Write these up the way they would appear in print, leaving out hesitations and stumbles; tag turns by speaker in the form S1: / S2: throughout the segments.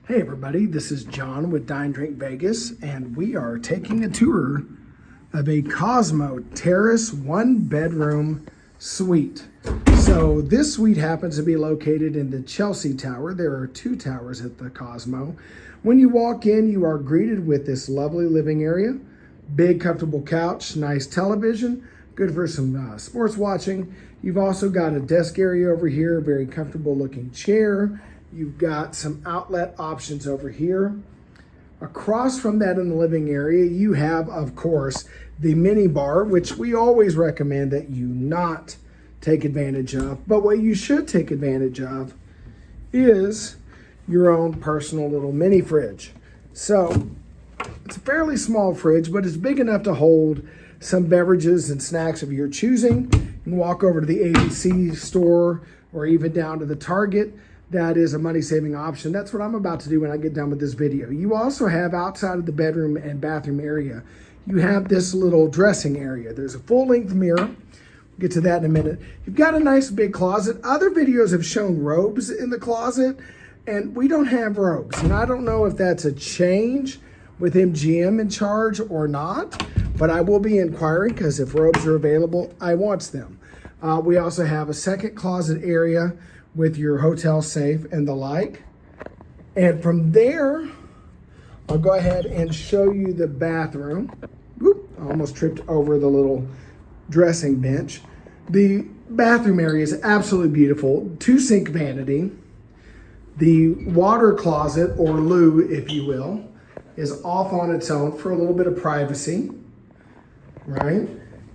S1: Hey everybody, this is John with Dine Drink Vegas, and we are taking a tour of a Cosmo Terrace one-bedroom suite. So this suite happens to be located in the Chelsea Tower. There are two towers at the Cosmo. When you walk in, you are greeted with this lovely living area, big comfortable couch, nice television, good for some sports watching. You've also got a desk area over here, very comfortable looking chair. You've got some outlet options over here. Across from that in the living area, you have, of course, the mini bar, which we always recommend that you not take advantage of. But what you should take advantage of is your own personal little mini fridge. So it's a fairly small fridge, but it's big enough to hold some beverages and snacks of your choosing. You can walk over to the ABC store or even down to the Target. That is a money-saving option. That's what I'm about to do when I get done with this video. You also have, outside of the bedroom and bathroom area, you have this little dressing area. There's a full-length mirror. We'll get to that in a minute. You've got a nice big closet. Other videos have shown robes in the closet, and we don't have robes. And I don't know if that's a change with MGM in charge or not, but I will be inquiring, because if robes are available, I want them. We also have a second closet area with your hotel safe and the like. And from there, I'll go ahead and show you the bathroom. Whoop, I almost tripped over the little dressing bench. The bathroom area is absolutely beautiful. 2-sink vanity. The water closet, or loo, if you will, is off on its own for a little bit of privacy, right?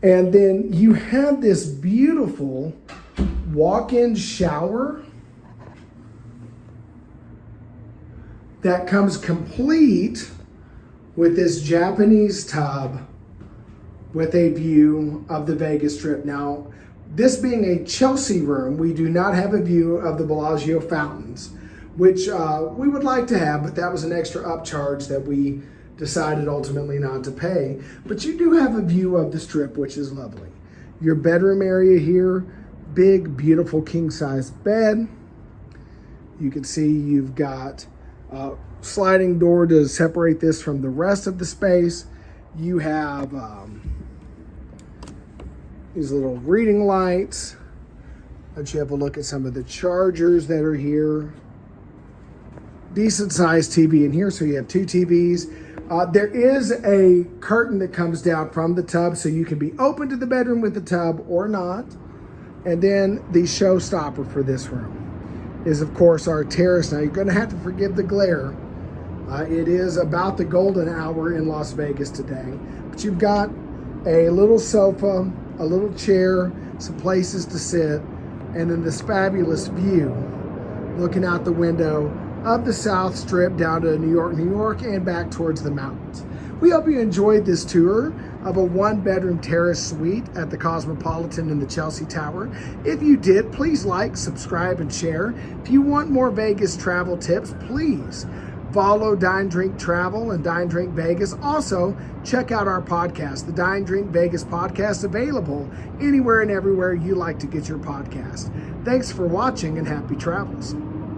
S1: And then you have this beautiful walk-in shower that comes complete with this Japanese tub with a view of the Vegas Strip. Now, this being a Chelsea room, we do not have a view of the Bellagio fountains, which we would like to have, but that was an extra upcharge that we decided ultimately not to pay. But you do have a view of the Strip, which is lovely. Your bedroom area here, big, beautiful king-size bed. You can see you've got a sliding door to separate this from the rest of the space. You have these little reading lights. Let you have a look at some of the chargers that are here. Decent sized TV in here, so you have two TVs. There is a curtain that comes down from the tub, so you can be open to the bedroom with the tub or not. And then the showstopper for this room is, of course, our terrace. Now, you're going to have to forgive the glare. It is about the golden hour in Las Vegas today. But you've got a little sofa, a little chair, some places to sit, and then this fabulous view looking out the window of the South Strip down to New York, and back towards the mountains. We hope you enjoyed this tour of a one-bedroom terrace suite at the Cosmopolitan in the Chelsea Tower. If you did, please like, subscribe, and share. If you want more Vegas travel tips, please follow Dine Drink Travel and Dine Drink Vegas. Also, check out our podcast, the Dine Drink Vegas podcast, available anywhere and everywhere you like to get your podcast. Thanks for watching, and happy travels.